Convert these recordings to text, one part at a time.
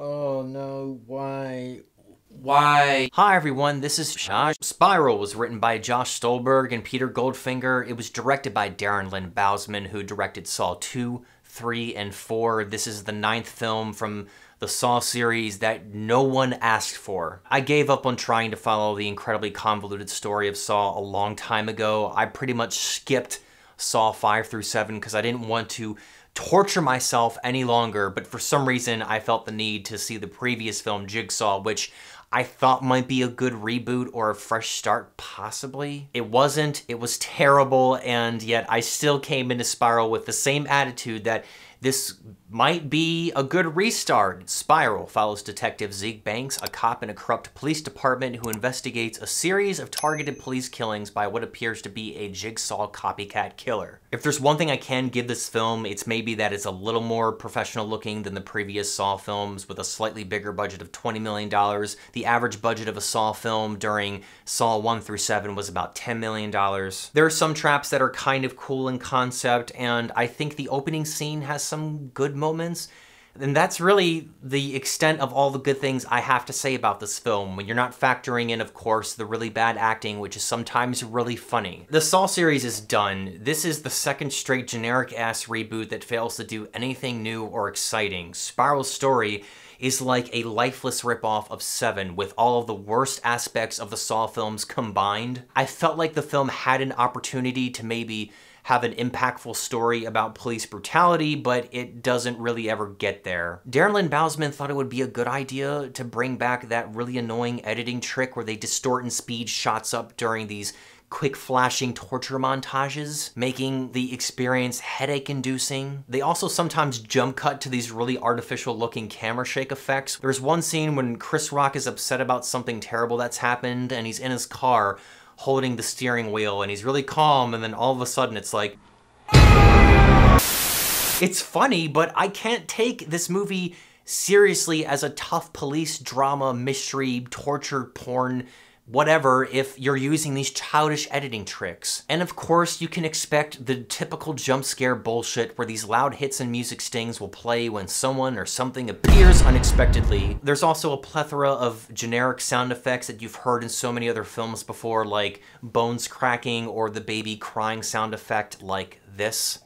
Oh no, why? Why? Hi everyone, this is Josh. Spiral was written by Josh Stolberg and Peter Goldfinger. It was directed by Darren Lynn Bousman, who directed Saw 2, 3, and 4. This is the 9th film from the Saw series that no one asked for. I gave up on trying to follow the incredibly convoluted story of Saw a long time ago. I pretty much skipped Saw 5 through 7 because I didn't want to torture myself any longer, but for some reason I felt the need to see the previous film, Jigsaw, which I thought might be a good reboot or a fresh start, possibly. It wasn't, it was terrible, and yet I still came into Spiral with the same attitude that this might be a good restart. Spiral follows Detective Zeke Banks, a cop in a corrupt police department who investigates a series of targeted police killings by what appears to be a Jigsaw copycat killer. If there's one thing I can give this film, it's maybe that it's a little more professional looking than the previous Saw films with a slightly bigger budget of $20 million. The average budget of a Saw film during Saw 1 through 7 was about $10 million. There are some traps that are kind of cool in concept, and I think the opening scene has some good moments. And that's really the extent of all the good things I have to say about this film, when you're not factoring in, of course, the really bad acting, which is sometimes really funny. The Saw series is done. This is the second straight generic-ass reboot that fails to do anything new or exciting. Spiral's story is like a lifeless ripoff of 7 with all of the worst aspects of the Saw films combined. I felt like the film had an opportunity to maybe have an impactful story about police brutality, but it doesn't really ever get there. Darren Lynn Bousman thought it would be a good idea to bring back that really annoying editing trick where they distort and speed shots up during these quick flashing torture montages, making the experience headache-inducing. They also sometimes jump cut to these really artificial-looking camera shake effects. There's one scene when Chris Rock is upset about something terrible that's happened, and he's in his car holding the steering wheel, and he's really calm, and then all of a sudden it's like... It's funny, but I can't take this movie seriously as a tough police drama, mystery, torture, porn, whatever, if you're using these childish editing tricks. And of course, you can expect the typical jump scare bullshit where these loud hits and music stings will play when someone or something appears unexpectedly. There's also a plethora of generic sound effects that you've heard in so many other films before, like bones cracking or the baby crying sound effect like this.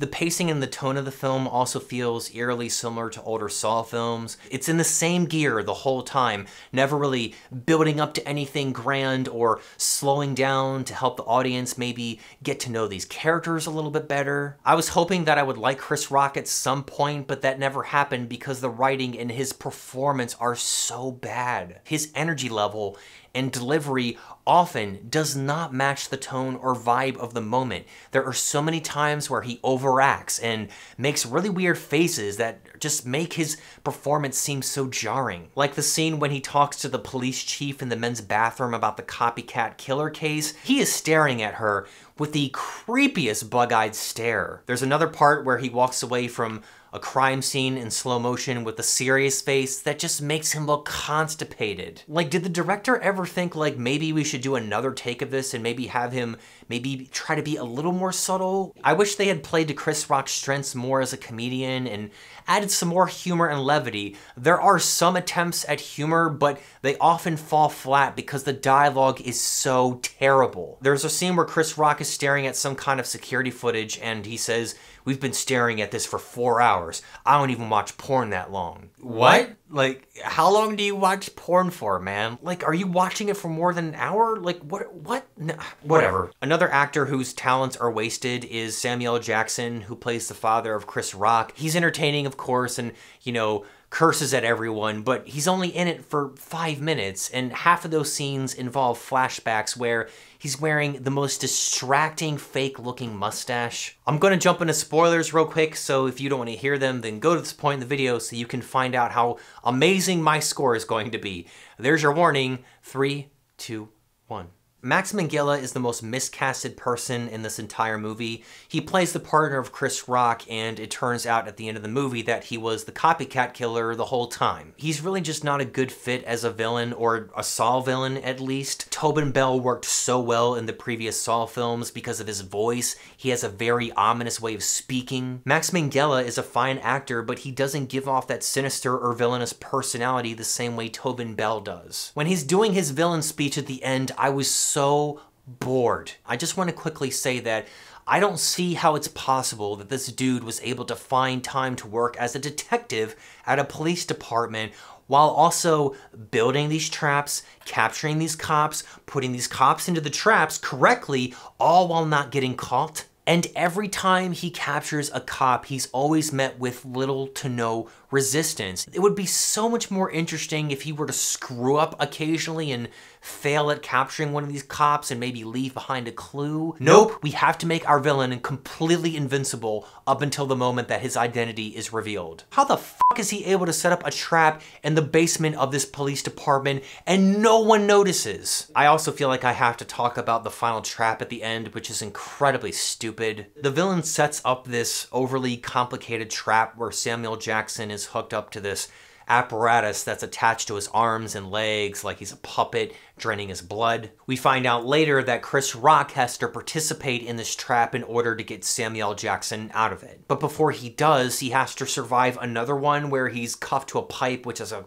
The pacing and the tone of the film also feels eerily similar to older Saw films. It's in the same gear the whole time, never really building up to anything grand or slowing down to help the audience maybe get to know these characters a little bit better. I was hoping that I would like Chris Rock at some point, but that never happened because the writing and his performance are so bad. His energy level and delivery often does not match the tone or vibe of the moment. There are so many times where he overacts and makes really weird faces that just make his performance seem so jarring. Like the scene when he talks to the police chief in the men's bathroom about the copycat killer case. He is staring at her with the creepiest bug-eyed stare. There's another part where he walks away from a crime scene in slow motion with a serious face that just makes him look constipated. Like, did the director ever think, like, maybe we should do another take of this and maybe have him maybe try to be a little more subtle? I wish they had played to Chris Rock's strengths more as a comedian and added some more humor and levity. There are some attempts at humor, but they often fall flat because the dialogue is so terrible. There's a scene where Chris Rock is staring at some kind of security footage and he says, "We've been staring at this for 4 hours. I don't even watch porn that long." What? Like, how long do you watch porn for, man? Like, are you watching it for more than an hour? Like, what? No, whatever. Another actor whose talents are wasted is Samuel Jackson, who plays the father of Chris Rock. He's entertaining, of course, and, you know, curses at everyone, but he's only in it for 5 minutes, and half of those scenes involve flashbacks where he's wearing the most distracting, fake-looking mustache. I'm gonna jump into spoilers real quick, so if you don't want to hear them, then go to this point in the video so you can find out how amazing my score is going to be. There's your warning. 3, 2, 1. Max Minghella is the most miscasted person in this entire movie. He plays the partner of Chris Rock, and it turns out at the end of the movie that he was the copycat killer the whole time. He's really just not a good fit as a villain, or a Saw villain at least. Tobin Bell worked so well in the previous Saw films because of his voice. He has a very ominous way of speaking. Max Minghella is a fine actor, but he doesn't give off that sinister or villainous personality the same way Tobin Bell does. When he's doing his villain speech at the end, I was so bored. I just want to quickly say that I don't see how it's possible that this dude was able to find time to work as a detective at a police department while also building these traps, capturing these cops, putting these cops into the traps correctly, all while not getting caught. And every time he captures a cop, he's always met with little to no resistance. It would be so much more interesting if he were to screw up occasionally and fail at capturing one of these cops and maybe leave behind a clue. Nope, we have to make our villain completely invincible up until the moment that his identity is revealed. How the fuck is he able to set up a trap in the basement of this police department and no one notices? I also feel like I have to talk about the final trap at the end, which is incredibly stupid. The villain sets up this overly complicated trap where Samuel Jackson is hooked up to this apparatus that's attached to his arms and legs like he's a puppet, draining his blood. We find out later that Chris Rock has to participate in this trap in order to get Samuel Jackson out of it. But before he does, he has to survive another one where he's cuffed to a pipe, which is a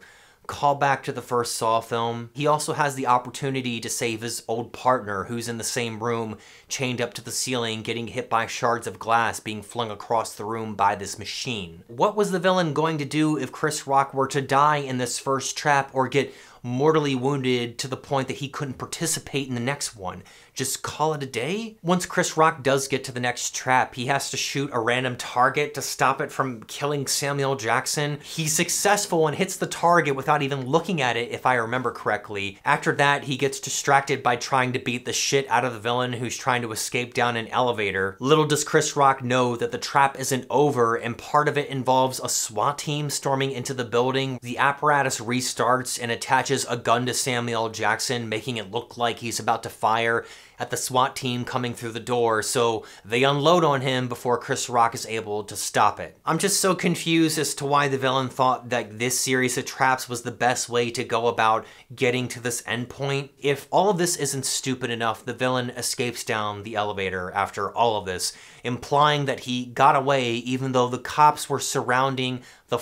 callback to the first Saw film. He also has the opportunity to save his old partner who's in the same room, chained up to the ceiling, getting hit by shards of glass being flung across the room by this machine. What was the villain going to do if Chris Rock were to die in this first trap or get mortally wounded to the point that he couldn't participate in the next one? Just call it a day? Once Chris Rock does get to the next trap, he has to shoot a random target to stop it from killing Samuel Jackson. He's successful and hits the target without even looking at it, if I remember correctly. After that, he gets distracted by trying to beat the shit out of the villain who's trying to escape down an elevator. Little does Chris Rock know that the trap isn't over, and part of it involves a SWAT team storming into the building. The apparatus restarts and attaches a gun to Samuel Jackson, making it look like he's about to fire at the SWAT team coming through the door, so they unload on him before Chris Rock is able to stop it. I'm just so confused as to why the villain thought that this series of traps was the best way to go about getting to this endpoint. If all of this isn't stupid enough, the villain escapes down the elevator after all of this, implying that he got away even though the cops were surrounding the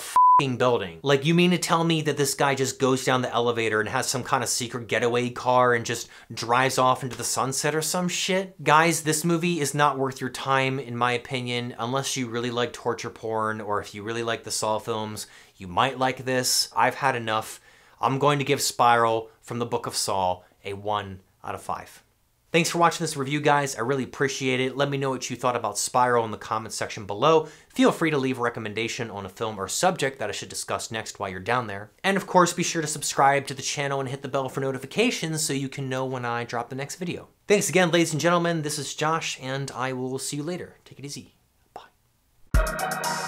building. Like, you mean to tell me that this guy just goes down the elevator and has some kind of secret getaway car and just drives off into the sunset or some shit? Guys, this movie is not worth your time, in my opinion, unless you really like torture porn, or if you really like the Saw films, you might like this. I've had enough. I'm going to give Spiral from the Book of Saw a 1 out of 5. Thanks for watching this review, guys. I really appreciate it. Let me know what you thought about Spiral in the comments section below. Feel free to leave a recommendation on a film or subject that I should discuss next while you're down there. And of course, be sure to subscribe to the channel and hit the bell for notifications so you can know when I drop the next video. Thanks again, ladies and gentlemen. This is Josh, and I will see you later. Take it easy. Bye.